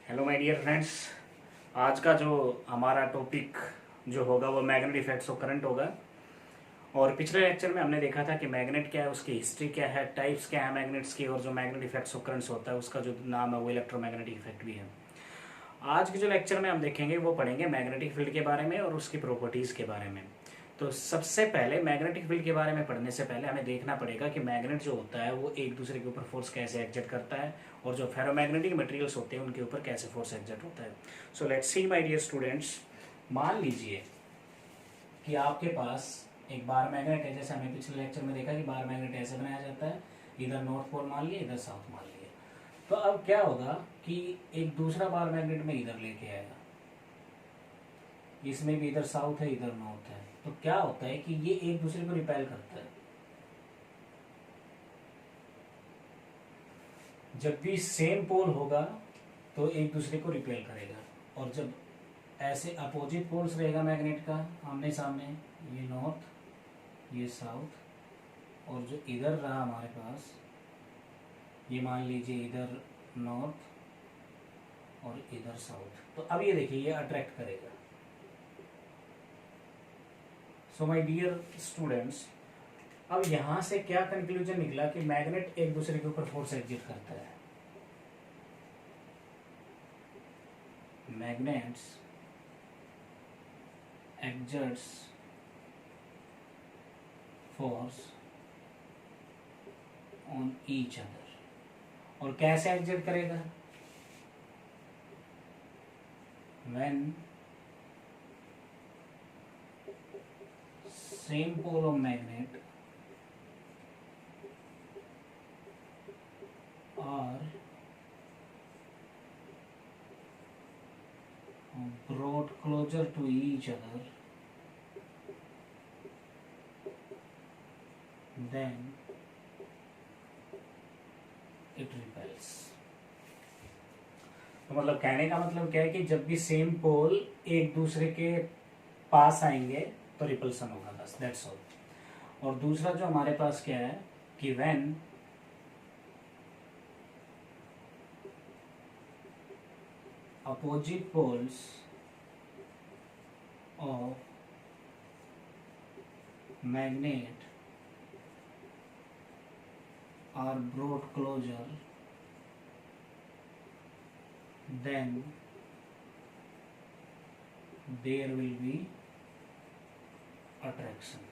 Hello my dear friends. आज का जो हमारा टॉपिक जो होगा वो मैग्नेट इफेक्ट्स ऑफ करंट होगा। और पिछले लेक्चर में हमने देखा था कि मैग्नेट क्या है, उसकी हिस्ट्री क्या है, टाइप्स क्या है मैग्नेट्स की, और जो मैग्नेट इफेक्ट्स ऑफ करंट्स होता है उसका जो नाम है वो इलेक्ट्रोमैग्नेटिक इफेक्ट भी है। आज के जो लेक्चर में हम देखेंगे वो पढ़ेंगे मैग्नेटिक फील्ड के बारे में और उसकी प्रॉपर्टीज़ के बारे में। तो सबसे पहले मैग्नेटिक फील्ड के बारे में पढ़ने से पहले हमें देखना पड़ेगा कि मैग्नेट जो होता है वो एक दूसरे के ऊपर फोर्स कैसे एक्सर्ट करता है और जो फेरोमैग्नेटिक मटेरियल्स होते हैं उनके ऊपर कैसे फोर्स एक्सर्ट होता है। So let's see my dear students, मान लीजिए कि आपके पास एक बार मैग्नेट है। जैसे हमें पिछले लेक्चर में देखा कि बार मैग्नेट ऐसे बनाया जाता है, इधर नॉर्थ पोल मान लिया, इधर साउथ मान लिया। तो अब क्या होगा कि एक दूसरा बार मैग्नेट में इधर लेके आएगा, इसमें भी इधर साउथ है इधर नॉर्थ है। तो क्या होता है कि ये एक दूसरे को रिपेल करता है। जब भी सेम पोल होगा तो एक दूसरे को रिपेल करेगा, और जब ऐसे अपोजिट पोल्स रहेगा मैग्नेट का आमने सामने, ये नॉर्थ ये साउथ, और जो इधर रहा हमारे पास ये मान लीजिए इधर नॉर्थ और इधर साउथ, तो अब ये देखिए ये अट्रैक्ट करेगा। सो माय डियर स्टूडेंट्स, अब यहां से क्या कंक्लूजन निकला कि मैग्नेट एक दूसरे के ऊपर फोर्स एक्सर्ट करता है। Magnets exerts force on each other. और कैसे एक्सर्ट करेगा? When same pole of magnet are brought closer to each other, then it repels। तो मतलब कहने का मतलब क्या है कि जब भी सेम पोल एक दूसरे के पास आएंगे तो रिपल्सन होगा, बस दैट्स ऑल। और दूसरा जो हमारे पास क्या है कि when opposite poles of magnet are brought closer, then there will be attraction।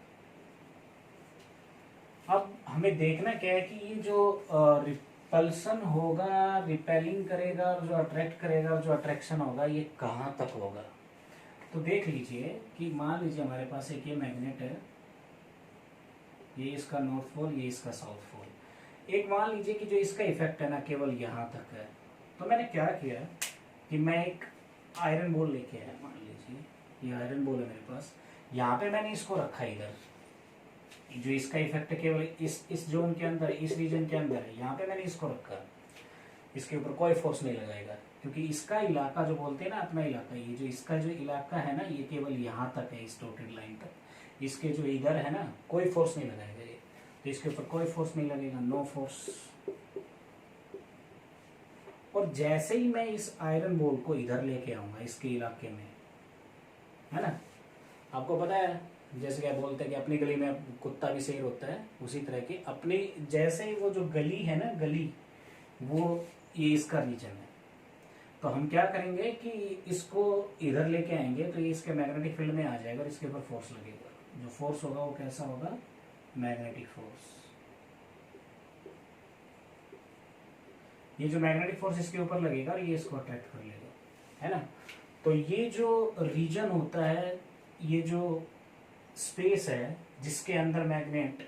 अब हमें देखना क्या है कि ये जो रिपल्सन होगा, रिपेलिंग करेगा, और जो अट्रैक्ट करेगा और जो अट्रैक्शन होगा ये कहाँ तक होगा। तो देख लीजिए कि मान लीजिए हमारे पास एक ये मैग्नेट है, ये इसका नॉर्थ पोल ये इसका साउथ पोल। एक मान लीजिए कि जो इसका इफेक्ट है ना केवल यहाँ तक है। तो मैंने क्या किया कि मैं एक आयरन बॉल लेके आया, मान लीजिए ये आयरन बॉल है मेरे पास, यहाँ पे मैंने इसको रखा इधर। जो इसका इफेक्ट है केवल इस जोन के अंदर, इस रीजन के अंदर है, यहाँ पे मैंने इसको रखा। इसके ऊपर कोई फोर्स नहीं लगाएगा क्योंकि इसका इलाका जो बोलते हैं ना अपना इलाका, ये जो इसका जो इलाका है ना ये केवल यहाँ तक है, इस डॉटेड लाइन तक। इसके जो इधर है ना कोई फोर्स नहीं लगाएगा ये, तो इसके ऊपर कोई फोर्स नहीं लगेगा, नो फोर्स। और जैसे ही मैं इस आयरन बॉल को इधर लेके आऊंगा इसके इलाके में, है ना, आपको पता है जैसे क्या बोलते हैं कि अपनी गली में कुत्ता भी शेर होता है, उसी तरह की अपनी जैसे ही वो जो गली है ना गली, वो ये इसका रीजन है। तो हम क्या करेंगे कि इसको इधर लेके आएंगे तो ये इसके मैग्नेटिक फील्ड में आ जाएगा और इसके ऊपर फोर्स लगेगा। जो फोर्स होगा वो कैसा होगा? Magnetic force. ये जो मैग्नेटिक फोर्स इसके ऊपर लगेगा और ये इसको अट्रैक्ट कर लेगा, है ना। तो ये जो रीजन होता है, ये जो स्पेस है जिसके अंदर मैग्नेट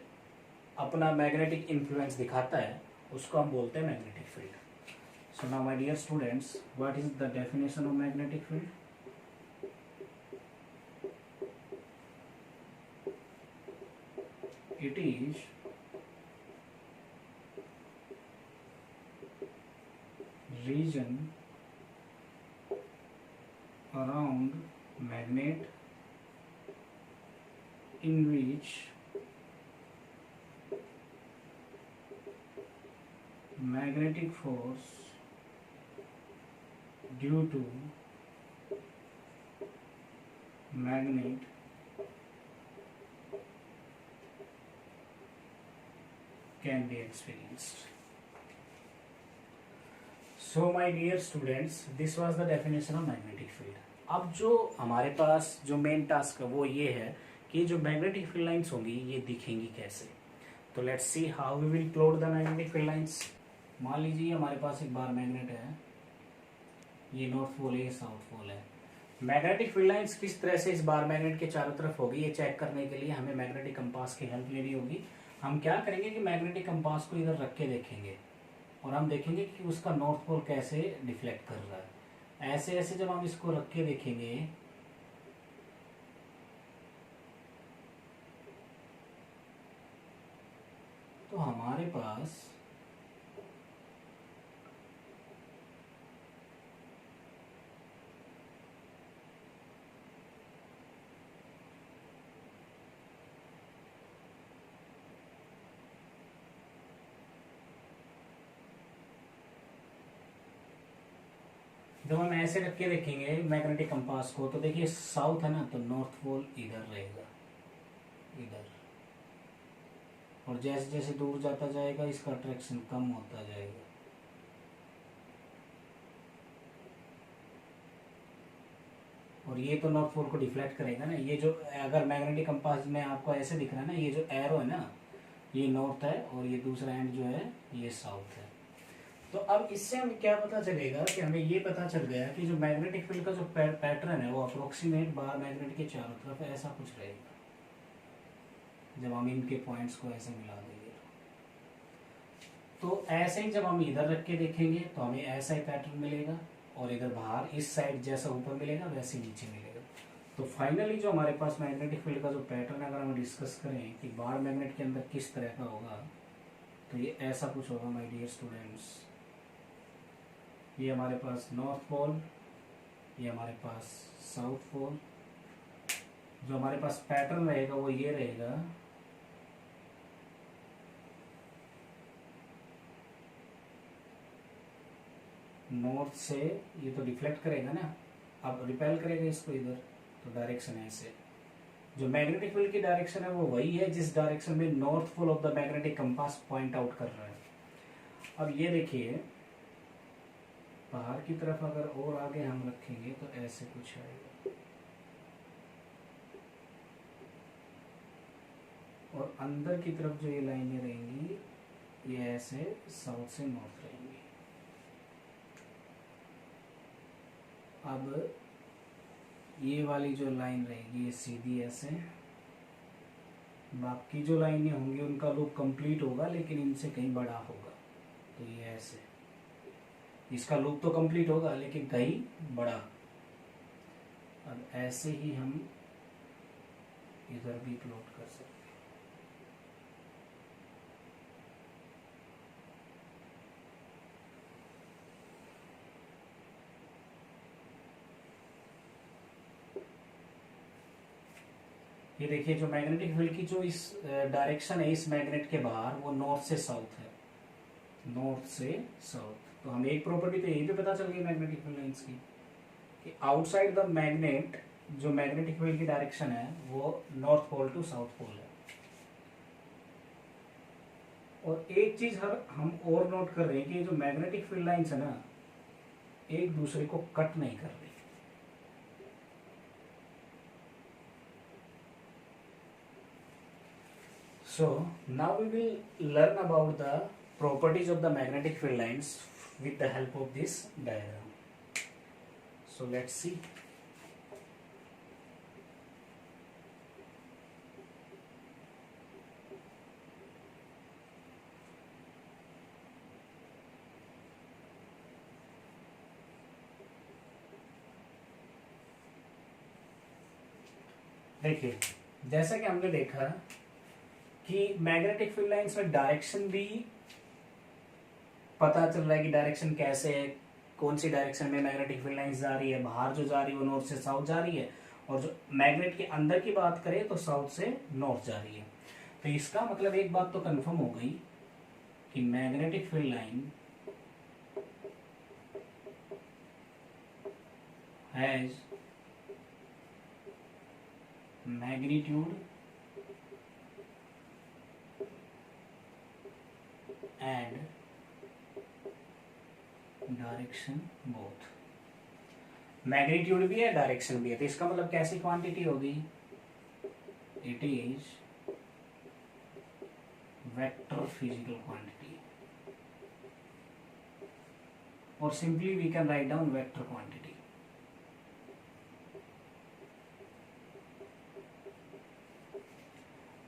अपना मैग्नेटिक इन्फ्लुएंस दिखाता है, उसको हम बोलते हैं magnetic field. So now my dear students, what is the definition of magnetic field? It is region around magnet in which magnetic force due to magnet can be experienced. So my dear students, this was the definition of magnetic field. अब जो हमारे पास जो main task है वो ये है कि जो मैग्नेटिक फील्ड लाइंस होंगी ये दिखेंगी कैसे. तो let's see how we will plot the magnetic field lines. मान लीजिए हमारे पास एक बार मैग्नेट है, ये नॉर्थ पोल है, ये साउथ पोल है. मैग्नेटिक फील्ड लाइंस किस तरह से इस बार मैग्नेट के चारों तरफ होगी ये चेक करने के लिए हमें मैग्नेटिक कंपास की हेल्प लेनी होगी. हम क्या करेंगे कि मैग्नेटिक कंपास को इधर रख के देखेंगे और हम देखेंगे कि उसका नॉर्थ पोल कैसे डिफ्लेक्ट कर रहा है. ऐसे ऐसे जब हम इसको रख के देखेंगे तो हमारे पास जब हम ऐसे रख के देखेंगे मैग्नेटिक कंपास को तो देखिए साउथ है ना, तो नॉर्थ पोल इधर रहेगा, इधर. और जैसे जैसे दूर जाता जाएगा इसका अट्रैक्शन कम होता जाएगा. और ये तो नॉर्थ पोल को डिफ्लेक्ट करेगा ना. ये जो अगर मैग्नेटिक कंपास में आपको ऐसे दिख रहा है ना, ये जो एरो है ना ये नॉर्थ है और ये दूसरा एंड जो है ये साउथ है. तो अब इससे हमें क्या पता चलेगा कि हमें ये पता चल गया कि जो मैग्नेटिक फील्ड का जो पैटर्न है वो अप्रोक्सीमेट बार मैग्नेट के चारों तरफ ऐसा कुछ रहेगा. जब हम इनके पॉइंट्स को ऐसे मिला देंगे तो ऐसे ही जब हम इधर रख के देखेंगे तो हमें ऐसा ही पैटर्न मिलेगा और इधर बाहर इस साइड जैसा ऊपर मिलेगा वैसे नीचे मिलेगा. तो फाइनली जो हमारे पास मैग्नेटिक फील्ड का जो पैटर्न अगर हम डिस्कस करें कि बार मैग्नेट के अंदर किस तरह का होगा तो ये ऐसा कुछ होगा माय डियर स्टूडेंट्स. ये हमारे पास नॉर्थ पोल, ये हमारे पास साउथ पोल. जो हमारे पास पैटर्न रहेगा वो ये रहेगा. नॉर्थ से ये तो डिफ्लेक्ट करेगा ना, अब रिपेल करेगा इसको इधर, तो डायरेक्शन है ऐसे. जो मैग्नेटिक फील्ड की डायरेक्शन है वो वही है जिस डायरेक्शन में north pole of the magnetic compass point out कर रहा है. अब ये देखिए बाहर की तरफ अगर और आगे हम रखेंगे तो ऐसे कुछ आएगा और अंदर की तरफ जो ये लाइनें रहेंगी ये ऐसे साउथ से नॉर्थ रहेंगी. अब ये वाली जो लाइन रहेगी ये सीधी ऐसे, बाकी जो लाइनें होंगी उनका लूप कंप्लीट होगा लेकिन इनसे कहीं बड़ा होगा. तो ये ऐसे, इसका लूप तो कंप्लीट होगा लेकिन कहीं बड़ा. अब ऐसे ही हम इधर भी प्लॉट कर सकते हैं. ये देखिए जो मैग्नेटिक फील्ड की जो इस डायरेक्शन है इस मैग्नेट के बाहर वो नॉर्थ से साउथ है, नॉर्थ से साउथ. तो हमें एक प्रॉपर्टी तो यही पे पता चल गई मैग्नेटिक फील्ड लाइंस की कि आउटसाइड द मैग्नेट जो मैग्नेटिक फील्ड की डायरेक्शन है वो north pole to south pole है. और एक चीज हम और नोट कर रहे हैं कि जो मैग्नेटिक फील्ड लाइंस है ना एक दूसरे को कट नहीं कर रही. So now we will learn about the properties of the magnetic field lines with the help of this diagram. So let's see. देखिए जैसा कि हमने देखा कि मैग्नेटिक फील्ड लाइंस में डायरेक्शन भी पता चल रहा है कि डायरेक्शन कैसे है, कौन सी डायरेक्शन में मैग्नेटिक फील्ड लाइंस जा रही है. बाहर जो जा रही है वो नॉर्थ से साउथ जा रही है और जो मैग्नेट के अंदर की बात करें तो साउथ से नॉर्थ जा रही है. तो इसका मतलब एक बात तो कंफर्म हो गई कि magnetic field line as magnitude and direction both. Magnitude भी है, डायरेक्शन भी है, तो इसका मतलब कैसी क्वांटिटी होगी? It is vector physical quantity, और simply we can write down vector quantity.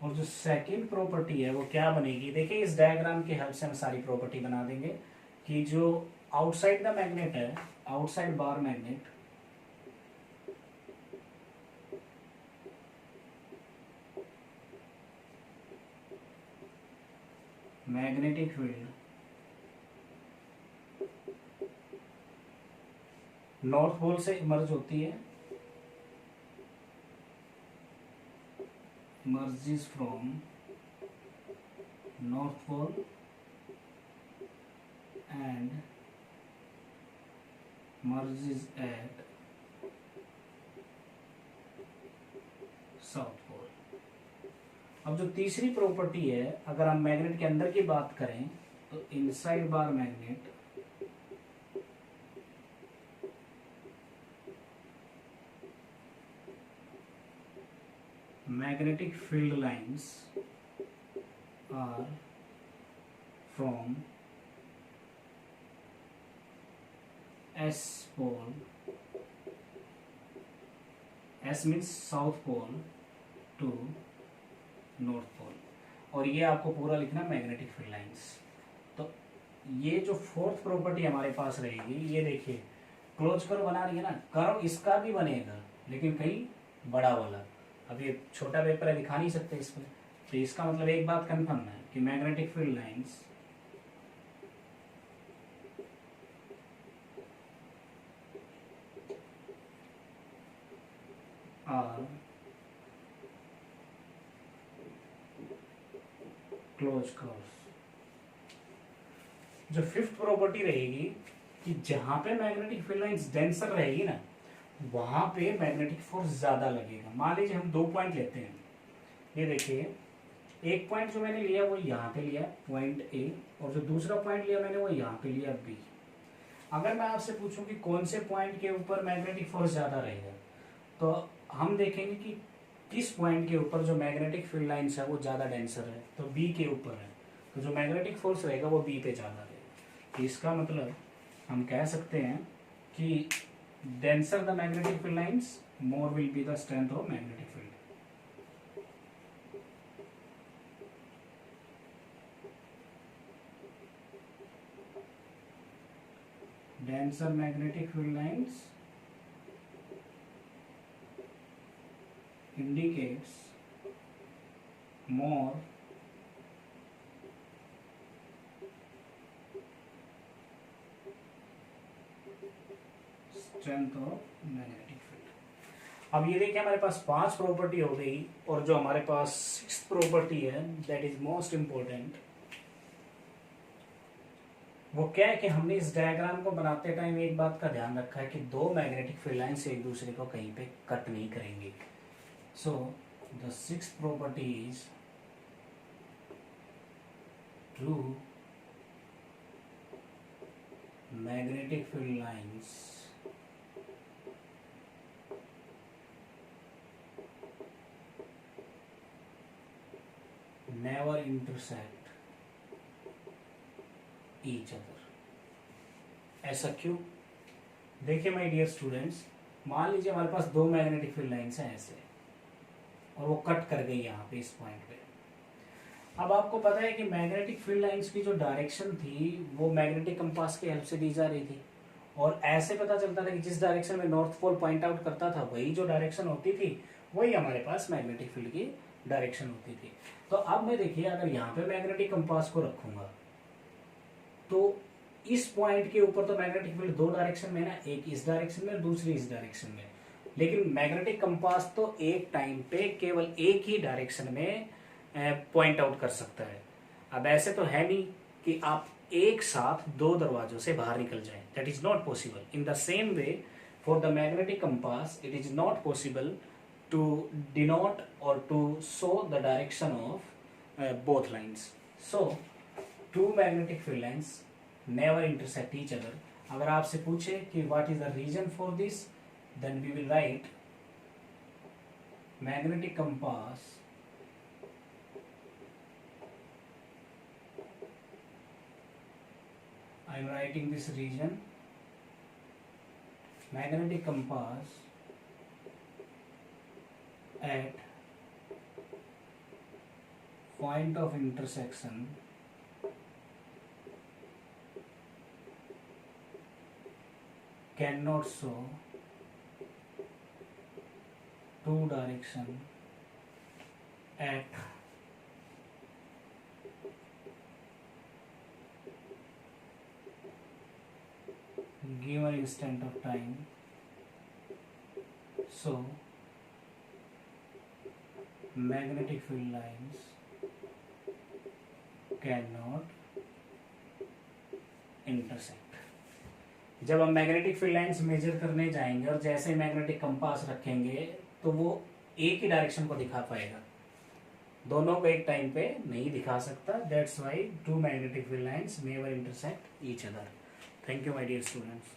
और जो सेकंड प्रॉपर्टी है वो क्या बनेगी? देखिए इस डायग्राम की हेल्प से हम सारी प्रॉपर्टी बना देंगे कि जो आउटसाइड द मैग्नेट है, outside bar magnet, magnetic field north pole से इमर्ज होती है, emerges from north pole and merges at south pole. अब जो तीसरी प्रॉपर्टी है, अगर हम मैग्नेट के अंदर की बात करें तो inside bar magnet magnetic field lines are from S pole, S means south pole to north pole, और ये आपको पूरा लिखना मैग्नेटिक फील्ड लाइंस। तो ये जो फोर्थ प्रॉपर्टी हमारे पास रहेगी, ये देखिए क्लोज कर्व बना रही है ना, कर्व इसका भी बनेगा लेकिन कहीं बड़ा वाला। अब ये छोटा पेपर है, दिखा नहीं सकते इसमें, तो इसका मतलब एक बात कंफर्म है कि magnetic field lines are close curves. जो फिफ्थ प्रॉपर्टी रहेगी कि जहां पे मैग्नेटिक फील्ड लाइंस डेंसर रहेगी ना, वहां पे मैग्नेटिक फोर्स ज्यादा लगेगा। मान लीजिए हम 2 पॉइंट लेते हैं, ये देखिए एक पॉइंट जो मैंने लिया वो यहाँ पे लिया पॉइंट ए, और जो दूसरा पॉइंट लिया मैंने वो यहाँ पे लिया बी। अगर मैं आपसे पूछूं कि कौन से पॉइंट के ऊपर मैग्नेटिक फोर्स ज्यादा रहेगा, तो हम देखेंगे कि किस पॉइंट के ऊपर जो मैग्नेटिक फील्ड लाइंस है वो ज्यादा डेंसर है, तो बी के ऊपर है, तो जो मैग्नेटिक फोर्स रहेगा वो बी पे ज्यादा रहेगा। तो इसका मतलब हम कह सकते हैं कि denser the magnetic field lines, more will be the strength of magnetic field. Denser magnetic field lines indicates more strength of magnetic field. अब ये देखिए हमारे पास 5 प्रॉपर्टी हो गई, और जो हमारे पास 6th प्रॉपर्टी है दैट इज मोस्ट इंपॉर्टेंट, वो क्या है कि हमने इस डायग्राम को बनाते टाइम एक बात का ध्यान रखा है कि 2 मैग्नेटिक फील्ड लाइन से एक दूसरे को कहीं पे कट नहीं करेंगे। So the 6th property is true magnetic field lines never intersect each other। ऐसा क्यों? देखिए माय डियर स्टूडेंट्स, मान लीजिए हमारे पास 2 मैग्नेटिक फील्ड लाइंस हैं ऐसे, और वो कट कर गई यहाँ पे इस पॉइंट पे। अब आपको पता है कि मैग्नेटिक फील्ड लाइंस की जो डायरेक्शन थी वो मैग्नेटिक कंपास की हेल्प से दी जा रही थी, और ऐसे पता चलता था कि जिस डायरेक्शन में नॉर्थ पोल पॉइंट आउट करता था वही जो डायरेक्शन होती थी वही हमारे पास मैग्नेटिक फील्ड की डायरेक्शन होती थी। तो अब मैं देखिए अगर यहाँ पे मैग्नेटिक कंपास को रखूंगा तो इस पॉइंट के ऊपर तो मैग्नेटिक फील्ड 2 डायरेक्शन में ना, एक इस डायरेक्शन में दूसरी इस डायरेक्शन में, लेकिन मैग्नेटिक कंपास तो एक टाइम पे केवल एक ही डायरेक्शन में पॉइंट आउट कर सकता है। अब ऐसे तो है नहीं कि आप एक साथ 2 दरवाजों से बाहर निकल जाएं, that is not possible. In the same way For the magnetic compass, it is not possible to denote or to show the direction of both lines. So two magnetic field lines never intersect each other. अगर आपसे पूछे कि what is the reason for this, then we will write magnetic compass I am writing this region. Magnetic compass at point of intersection cannot show two direction at given instant of time. So magnetic field lines cannot intersect. जब हम magnetic field lines major करने जाएंगे और जैसे magnetic compass रखेंगे तो वो एक ही डायरेक्शन को दिखा पाएगा, दोनों को एक टाइम पे नहीं दिखा सकता. That's why two magnetic field lines never intersect each other. Thank you, my dear students.